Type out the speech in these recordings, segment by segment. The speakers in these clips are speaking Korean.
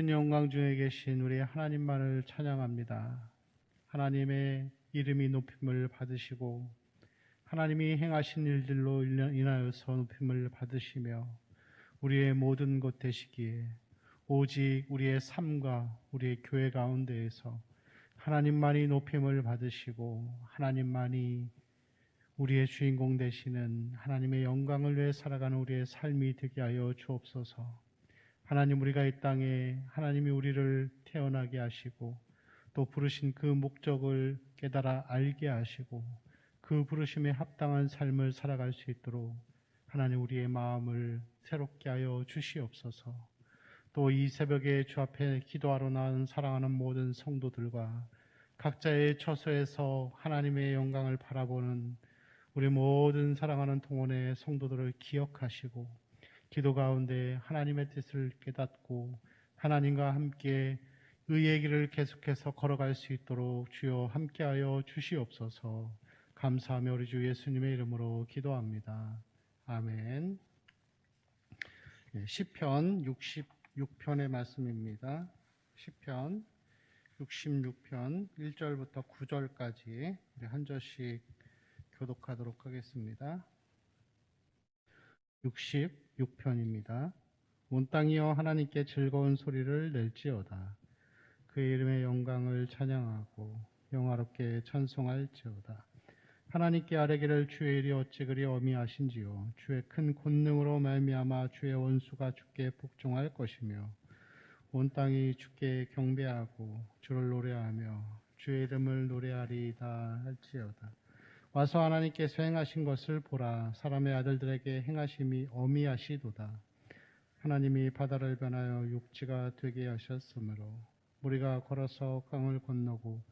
높은 영광 중에 계신 우리 하나님만을 찬양합니다. 하나님의 이름이 높임을 받으시고 하나님이 행하신 일들로 인하여서 높임을 받으시며 우리의 모든 것 되시기에 오직 우리의 삶과 우리의 교회 가운데에서 하나님만이 높임을 받으시고 하나님만이 우리의 주인공 되시는 하나님의 영광을 위해 살아가는 우리의 삶이 되게 하여 주옵소서. 하나님, 우리가 이 땅에 하나님이 우리를 태어나게 하시고 또 부르신 그 목적을 깨달아 알게 하시고 그 부르심에 합당한 삶을 살아갈 수 있도록 하나님 우리의 마음을 새롭게 하여 주시옵소서. 또 이 새벽에 주 앞에 기도하러 나온 사랑하는 모든 성도들과 각자의 처소에서 하나님의 영광을 바라보는 우리 모든 사랑하는 동원의 성도들을 기억하시고 기도 가운데 하나님의 뜻을 깨닫고 하나님과 함께 의의 길을 계속해서 걸어갈 수 있도록 주여 함께하여 주시옵소서. 감사하며 우리 주 예수님의 이름으로 기도합니다. 아멘. 시편 66편의 말씀입니다. 시편 66편 1절부터 9절까지 우리 한 절씩 교독하도록 하겠습니다. 66편입니다. 온 땅이여 하나님께 즐거운 소리를 낼지어다. 그의 이름의 영광을 찬양하고 영화롭게 찬송할지어다. 하나님께 아뢰기를 주의 일이 어찌 그리 어미하신지요. 주의 큰 권능으로 말미암아 주의 원수가 주께 복종할 것이며 온 땅이 주께 경배하고 주를 노래하며 주의 이름을 노래하리이다 할지어다. 와서 하나님께서 행하신 것을 보라. 사람의 아들들에게 행하심이 어미하시도다. 하나님이 바다를 변하여 육지가 되게 하셨으므로 우리가 걸어서 강을 건너고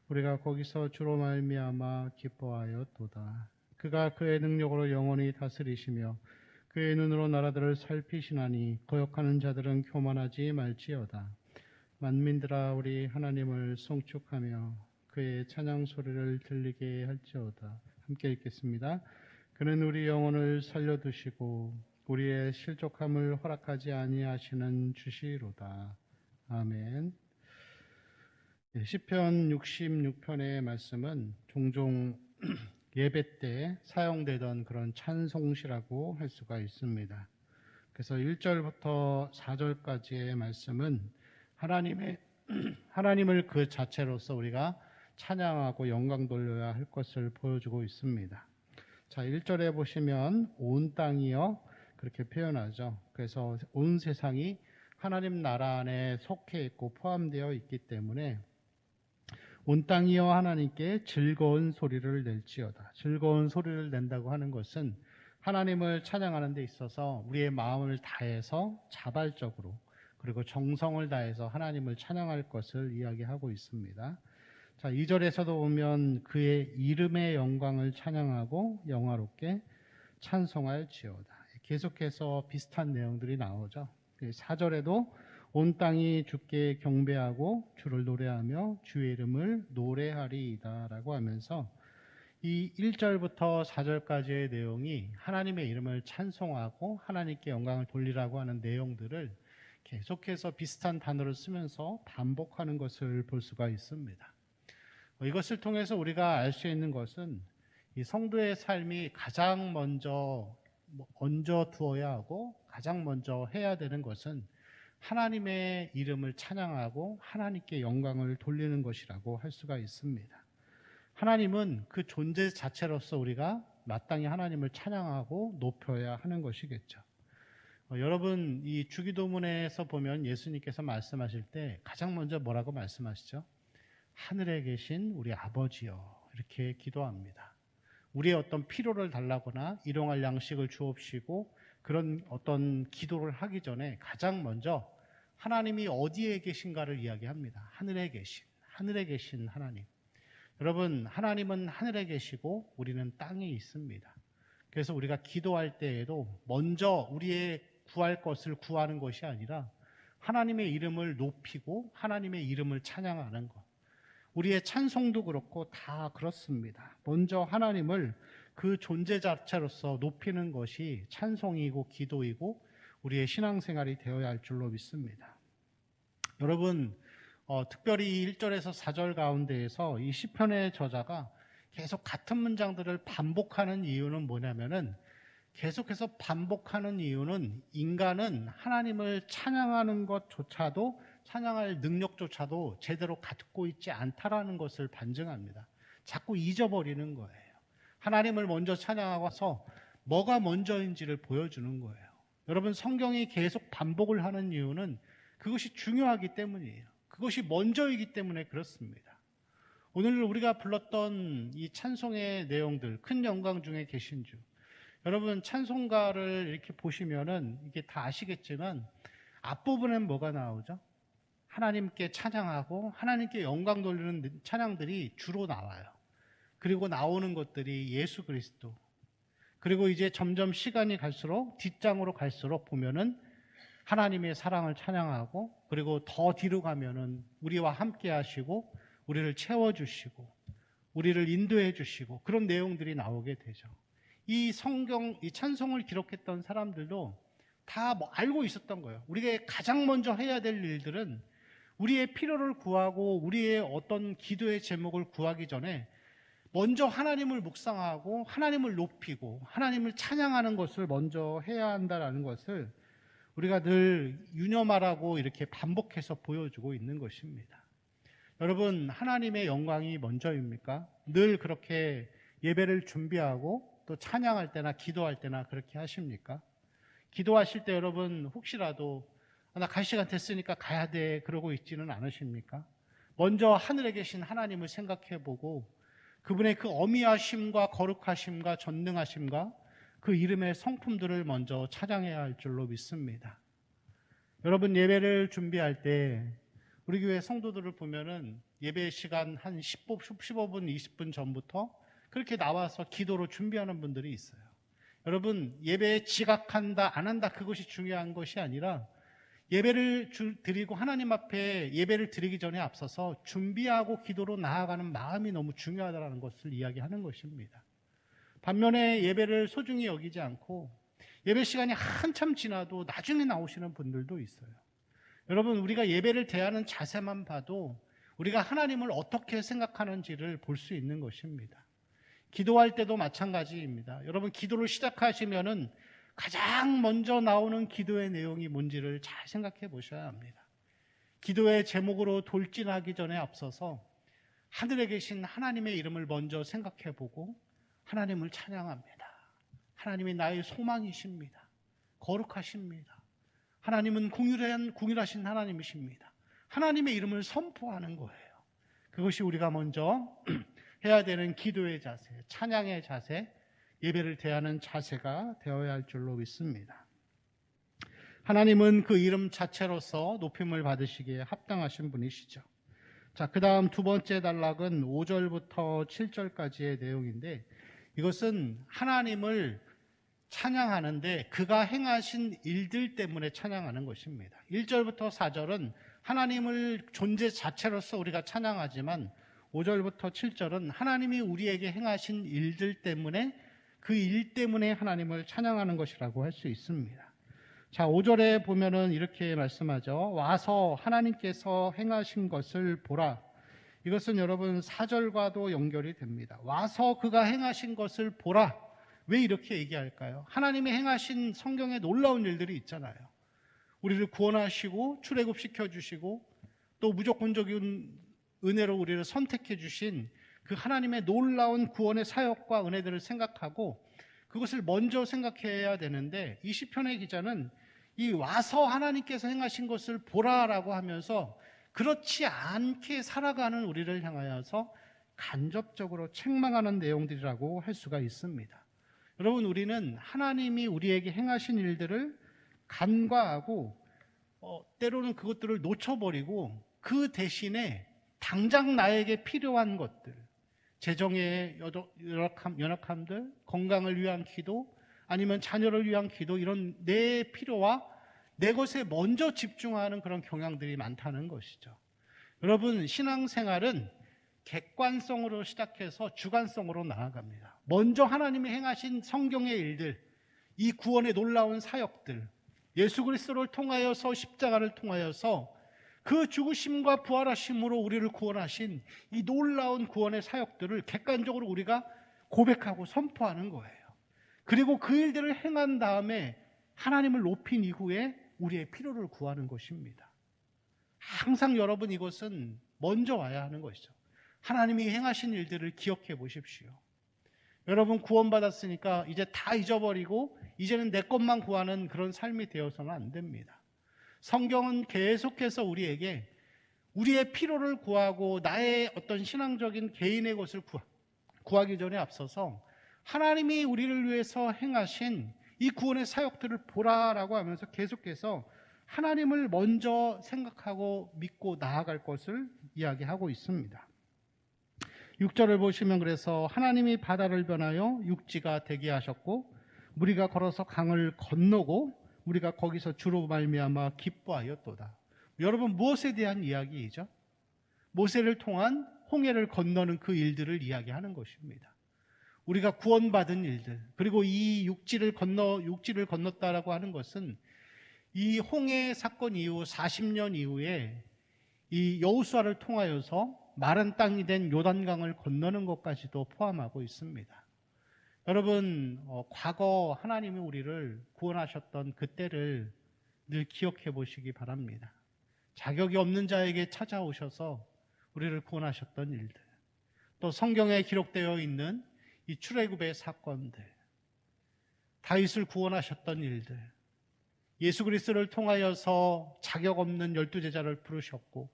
우리가 거기서 주로 말미암아 기뻐하였도다. 그가 그의 능력으로 영원히 다스리시며 그의 눈으로 나라들을 살피시나니 거역하는 자들은 교만하지 말지어다. 만민들아 우리 하나님을 송축하며 그의 찬양 소리를 들리게 할지어다. 함께 읽겠습니다. 그는 우리 영혼을 살려두시고 우리의 실족함을 허락하지 아니하시는 주시로다. 아멘. 시편 66편의 말씀은 종종 예배 때 사용되던 그런 찬송시라고 할 수가 있습니다. 그래서 1절부터 4절까지의 말씀은 하나님을 그 자체로서 우리가 찬양하고 영광 돌려야 할 것을 보여주고 있습니다. 자, 1절에 보시면 온 땅이여 그렇게 표현하죠. 그래서 온 세상이 하나님 나라 안에 속해 있고 포함되어 있기 때문에 온 땅이여 하나님께 즐거운 소리를 낼지어다. 즐거운 소리를 낸다고 하는 것은 하나님을 찬양하는 데 있어서 우리의 마음을 다해서 자발적으로 그리고 정성을 다해서 하나님을 찬양할 것을 이야기하고 있습니다. 자, 2절에서도 보면 그의 이름의 영광을 찬양하고 영화롭게 찬송할지어다. 계속해서 비슷한 내용들이 나오죠. 4절에도 온 땅이 주께 경배하고 주를 노래하며 주의 이름을 노래하리이다 라고 하면서 이 1절부터 4절까지의 내용이 하나님의 이름을 찬송하고 하나님께 영광을 돌리라고 하는 내용들을 계속해서 비슷한 단어를 쓰면서 반복하는 것을 볼 수가 있습니다. 이것을 통해서 우리가 알 수 있는 것은 이 성도의 삶이 가장 먼저 얹어 두어야 하고 가장 먼저 해야 되는 것은 하나님의 이름을 찬양하고 하나님께 영광을 돌리는 것이라고 할 수가 있습니다. 하나님은 그 존재 자체로서 우리가 마땅히 하나님을 찬양하고 높여야 하는 것이겠죠. 여러분, 이 주기도문에서 보면 예수님께서 말씀하실 때 가장 먼저 뭐라고 말씀하시죠? 하늘에 계신 우리 아버지여, 이렇게 기도합니다. 우리의 어떤 필요를 달라거나 일용할 양식을 주옵시고 그런 어떤 기도를 하기 전에 가장 먼저 하나님이 어디에 계신가를 이야기합니다. 하늘에 계신 하나님. 여러분, 하나님은 하늘에 계시고 우리는 땅에 있습니다. 그래서 우리가 기도할 때에도 먼저 우리의 구할 것을 구하는 것이 아니라 하나님의 이름을 높이고 하나님의 이름을 찬양하는 것. 우리의 찬송도 그렇고 다 그렇습니다. 먼저 하나님을 그 존재 자체로서 높이는 것이 찬송이고 기도이고 우리의 신앙생활이 되어야 할 줄로 믿습니다. 여러분, 특별히 1절에서 4절 가운데에서 이 시편의 저자가 계속 같은 문장들을 반복하는 이유는 뭐냐면은, 계속해서 반복하는 이유는 인간은 하나님을 찬양하는 것조차도, 찬양할 능력조차도 제대로 갖고 있지 않다라는 것을 반증합니다. 자꾸 잊어버리는 거예요. 하나님을 먼저 찬양하고서 뭐가 먼저인지를 보여주는 거예요. 여러분, 성경이 계속 반복을 하는 이유는 그것이 중요하기 때문이에요. 그것이 먼저이기 때문에 그렇습니다. 오늘 우리가 불렀던 이 찬송의 내용들, 큰 영광 중에 계신 주. 여러분, 찬송가를 이렇게 보시면은 이게 다 아시겠지만 앞부분엔 뭐가 나오죠? 하나님께 찬양하고 하나님께 영광 돌리는 찬양들이 주로 나와요. 그리고 나오는 것들이 예수 그리스도. 그리고 이제 점점 시간이 갈수록 뒷장으로 갈수록 보면은 하나님의 사랑을 찬양하고, 그리고 더 뒤로 가면은 우리와 함께 하시고 우리를 채워주시고 우리를 인도해 주시고 그런 내용들이 나오게 되죠. 이 성경, 이 찬송을 기록했던 사람들도 다 뭐 알고 있었던 거예요. 우리가 가장 먼저 해야 될 일들은 우리의 필요를 구하고 우리의 어떤 기도의 제목을 구하기 전에 먼저 하나님을 묵상하고 하나님을 높이고 하나님을 찬양하는 것을 먼저 해야 한다는 것을 우리가 늘 유념하라고 이렇게 반복해서 보여주고 있는 것입니다. 여러분, 하나님의 영광이 먼저입니까? 늘 그렇게 예배를 준비하고 또 찬양할 때나 기도할 때나 그렇게 하십니까? 기도하실 때 여러분 혹시라도 나 갈 시간 됐으니까 가야 돼 그러고 있지는 않으십니까? 먼저 하늘에 계신 하나님을 생각해보고 그분의 그 어미하심과 거룩하심과 전능하심과 그 이름의 성품들을 먼저 찬양해야 할 줄로 믿습니다. 여러분, 예배를 준비할 때 우리 교회 성도들을 보면은 예배 시간 한 15분, 20분 전부터 그렇게 나와서 기도로 준비하는 분들이 있어요. 여러분, 예배에 지각한다, 안 한다, 그것이 중요한 것이 아니라 예배를 드리고 하나님 앞에 예배를 드리기 전에 앞서서 준비하고 기도로 나아가는 마음이 너무 중요하다는 것을 이야기하는 것입니다. 반면에 예배를 소중히 여기지 않고 예배 시간이 한참 지나도 나중에 나오시는 분들도 있어요. 여러분, 우리가 예배를 대하는 자세만 봐도 우리가 하나님을 어떻게 생각하는지를 볼 수 있는 것입니다. 기도할 때도 마찬가지입니다. 여러분, 기도를 시작하시면은 가장 먼저 나오는 기도의 내용이 뭔지를 잘 생각해 보셔야 합니다. 기도의 제목으로 돌진하기 전에 앞서서 하늘에 계신 하나님의 이름을 먼저 생각해 보고 하나님을 찬양합니다. 하나님이 나의 소망이십니다. 거룩하십니다. 하나님은 공일하신 하나님이십니다. 하나님의 이름을 선포하는 거예요. 그것이 우리가 먼저 해야 되는 기도의 자세, 찬양의 자세, 예배를 대하는 자세가 되어야 할 줄로 믿습니다. 하나님은 그 이름 자체로서 높임을 받으시기에 합당하신 분이시죠. 자, 그 다음 두 번째 단락은 5절부터 7절까지의 내용인데, 이것은 하나님을 찬양하는데 그가 행하신 일들 때문에 찬양하는 것입니다. 1절부터 4절은 하나님을 존재 자체로서 우리가 찬양하지만 5절부터 7절은 하나님이 우리에게 행하신 일들 때문에, 그 일 때문에 하나님을 찬양하는 것이라고 할 수 있습니다. 자, 5절에 보면은 이렇게 말씀하죠. 와서 하나님께서 행하신 것을 보라. 이것은 여러분 4절과도 연결이 됩니다. 와서 그가 행하신 것을 보라. 왜 이렇게 얘기할까요? 하나님이 행하신 성경에 놀라운 일들이 있잖아요. 우리를 구원하시고 출애굽시켜 주시고 또 무조건적인 은혜로 우리를 선택해 주신 그 하나님의 놀라운 구원의 사역과 은혜들을 생각하고 그것을 먼저 생각해야 되는데, 이 시편의 기자는 이 와서 하나님께서 행하신 것을 보라라고 하면서 그렇지 않게 살아가는 우리를 향하여서 간접적으로 책망하는 내용들이라고 할 수가 있습니다. 여러분, 우리는 하나님이 우리에게 행하신 일들을 간과하고 때로는 그것들을 놓쳐버리고 그 대신에 당장 나에게 필요한 것들, 재정의 연약함들, 건강을 위한 기도, 아니면 자녀를 위한 기도, 이런 내 필요와 내 것에 먼저 집중하는 그런 경향들이 많다는 것이죠. 여러분, 신앙생활은 객관성으로 시작해서 주관성으로 나아갑니다. 먼저 하나님이 행하신 성경의 일들, 이 구원의 놀라운 사역들, 예수 그리스도를 통하여서 십자가를 통하여서 그 죽으심과 부활하심으로 우리를 구원하신 이 놀라운 구원의 사역들을 객관적으로 우리가 고백하고 선포하는 거예요. 그리고 그 일들을 행한 다음에 하나님을 높인 이후에 우리의 필요를 구하는 것입니다. 항상 여러분, 이것은 먼저 와야 하는 것이죠. 하나님이 행하신 일들을 기억해 보십시오. 여러분, 구원받았으니까 이제 다 잊어버리고 이제는 내 것만 구하는 그런 삶이 되어서는 안 됩니다. 성경은 계속해서 우리에게 우리의 필요를 구하고 나의 어떤 신앙적인 개인의 것을 구하기 전에 앞서서 하나님이 우리를 위해서 행하신 이 구원의 사역들을 보라라고 하면서 계속해서 하나님을 먼저 생각하고 믿고 나아갈 것을 이야기하고 있습니다. 6절을 보시면 그래서 하나님이 바다를 변하여 육지가 되게 하셨고 무리가 걸어서 강을 건너고 우리가 거기서 주로 말미암아 기뻐하였도다. 여러분, 무엇에 대한 이야기이죠? 모세를 통한 홍해를 건너는 그 일들을 이야기하는 것입니다. 우리가 구원받은 일들, 그리고 이 육지를 건넜다라고 하는 것은 이 홍해 사건 이후 40년 이후에 이 여호수아를 통하여서 마른 땅이 된 요단강을 건너는 것까지도 포함하고 있습니다. 여러분, 과거 하나님이 우리를 구원하셨던 그때를 늘 기억해 보시기 바랍니다. 자격이 없는 자에게 찾아오셔서 우리를 구원하셨던 일들, 또 성경에 기록되어 있는 이 출애굽의 사건들, 다윗을 구원하셨던 일들, 예수 그리스도를 통하여서 자격 없는 12제자를 부르셨고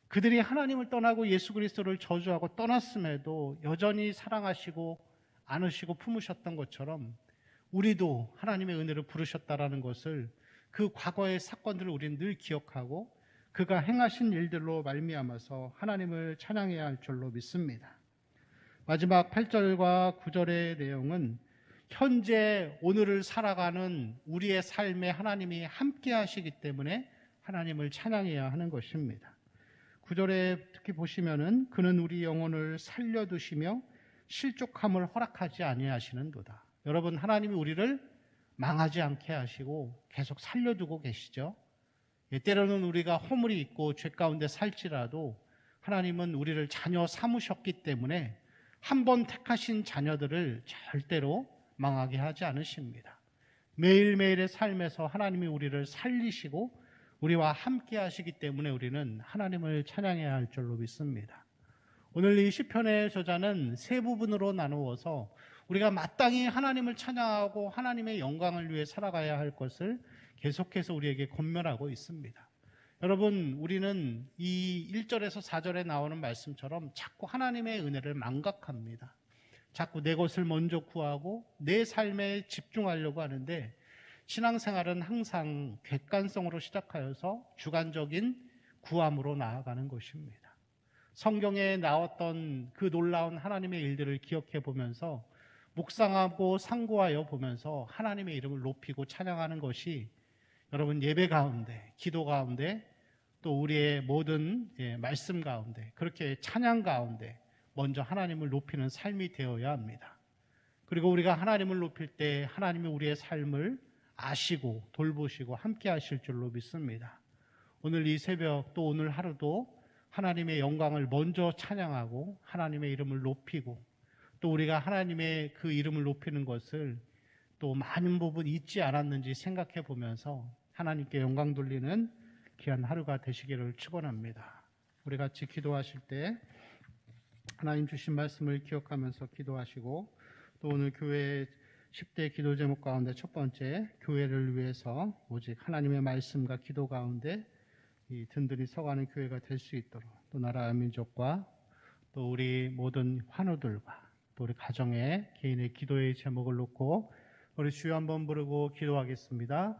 그들이 하나님을 떠나고 예수 그리스도를 저주하고 떠났음에도 여전히 사랑하시고 안으시고 품으셨던 것처럼 우리도 하나님의 은혜를 부르셨다라는 것을, 그 과거의 사건들을 우리는 늘 기억하고 그가 행하신 일들로 말미암아서 하나님을 찬양해야 할 줄로 믿습니다. 마지막 8절과 9절의 내용은 현재 오늘을 살아가는 우리의 삶에 하나님이 함께 하시기 때문에 하나님을 찬양해야 하는 것입니다. 9절에 특히 보시면은 그는 우리 영혼을 살려두시며 실족함을 허락하지 아니하시는도다. 여러분, 하나님이 우리를 망하지 않게 하시고 계속 살려두고 계시죠. 때로는 우리가 허물이 있고 죄 가운데 살지라도 하나님은 우리를 자녀 삼으셨기 때문에 한 번 택하신 자녀들을 절대로 망하게 하지 않으십니다. 매일매일의 삶에서 하나님이 우리를 살리시고 우리와 함께 하시기 때문에 우리는 하나님을 찬양해야 할 줄로 믿습니다. 오늘 이 시편의 저자는 세 부분으로 나누어서 우리가 마땅히 하나님을 찬양하고 하나님의 영광을 위해 살아가야 할 것을 계속해서 우리에게 권면하고 있습니다. 여러분, 우리는 이 1절에서 4절에 나오는 말씀처럼 자꾸 하나님의 은혜를 망각합니다. 자꾸 내 것을 먼저 구하고 내 삶에 집중하려고 하는데 신앙생활은 항상 객관성으로 시작하여서 주관적인 구함으로 나아가는 것입니다. 성경에 나왔던 그 놀라운 하나님의 일들을 기억해 보면서 묵상하고 상고하여 보면서 하나님의 이름을 높이고 찬양하는 것이 여러분, 예배 가운데, 기도 가운데, 또 우리의 모든 말씀 가운데, 그렇게 찬양 가운데 먼저 하나님을 높이는 삶이 되어야 합니다. 그리고 우리가 하나님을 높일 때 하나님이 우리의 삶을 아시고 돌보시고 함께 하실 줄로 믿습니다. 오늘 이 새벽 또 오늘 하루도 하나님의 영광을 먼저 찬양하고 하나님의 이름을 높이고 또 우리가 하나님의 그 이름을 높이는 것을 또 많은 부분 잊지 않았는지 생각해 보면서 하나님께 영광 돌리는 귀한 하루가 되시기를 축원합니다. 우리 같이 기도하실 때 하나님 주신 말씀을 기억하면서 기도하시고 또 오늘 교회의 10대 기도 제목 가운데 첫 번째, 교회를 위해서 오직 하나님의 말씀과 기도 가운데 이 든든히 서가는 교회가 될 수 있도록 또 나라 민족과 또 우리 모든 환우들과 또 우리 가정의 개인의 기도의 제목을 놓고 우리 주여 한번 부르고 기도하겠습니다.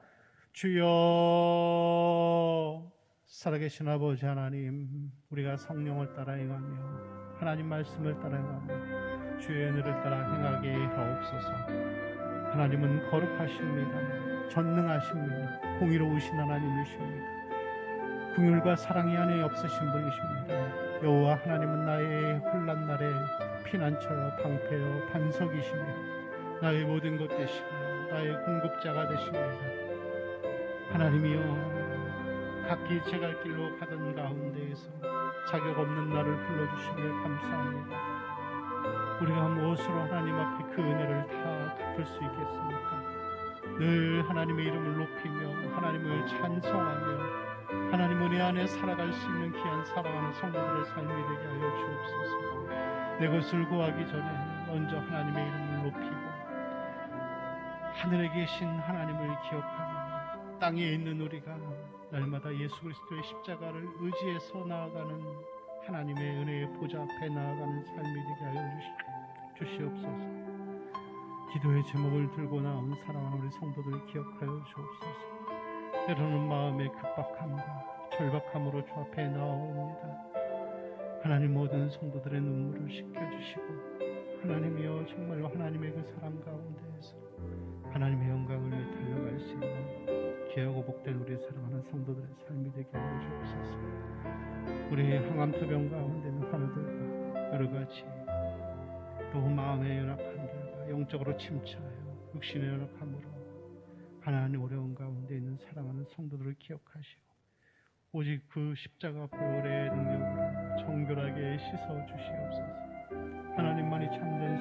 주여, 살아계신 아버지 하나님, 우리가 성령을 따라 행하며 하나님 말씀을 따라 행하며 주의 은혜를 따라 행하게 하옵소서. 하나님은 거룩하십니다. 전능하십니다. 공의로우신 하나님이십니다. 긍휼과 사랑이 안에 없으신 분이십니다. 여호와 하나님은 나의 혼난 날에 피난처여 방패여 반석이시며 나의 모든 것 되시며 나의 공급자가 되십니다. 하나님이여, 각기 제갈 길로 가던 가운데에서 자격 없는 나를 불러주시기에 감사합니다. 우리가 무엇으로 하나님 앞에 그 은혜를 다 갚을 수 있겠습니까? 늘 하나님의 이름을 높이며 하나님을 찬송하며 하나님 은혜 안에 살아갈 수 있는 귀한 사랑하는 성도들의 삶이 되게 하여 주옵소서. 내 것을 구하기 전에 먼저 하나님의 이름을 높이고 하늘에 계신 하나님을 기억하며 땅에 있는 우리가 날마다 예수 그리스도의 십자가를 의지해서 나아가는 하나님의 은혜의 보좌 앞에 나아가는 삶이 되게 하여 주시옵소서. 기도의 제목을 들고 나온 사랑하는 우리 성도들을 기억하여 주옵소서. 때로는 마음의 급박함과 절박함으로 주 앞에 나옵니다. 하나님 모든 성도들의 눈물을 씻겨주시고 하나님이여 정말로 하나님의 그 사랑 가운데에서 하나님의 영광을 위해 달려갈 수 있는 귀하고 복된 우리 사랑하는 성도들의 삶이 되게 하여 주옵소서. 우리의 항암투병 가운데는 환우들과 여러가지 또 마음의 연약함들과 영적으로 침체하여 육신의 연약함으로 하나님 어려운 가운데 있는 사랑하는 성도들을 기억하시고 오직 그 십자가 보혈의 능력으로 정결하게 씻어 주시옵소서. 하나님만이 참된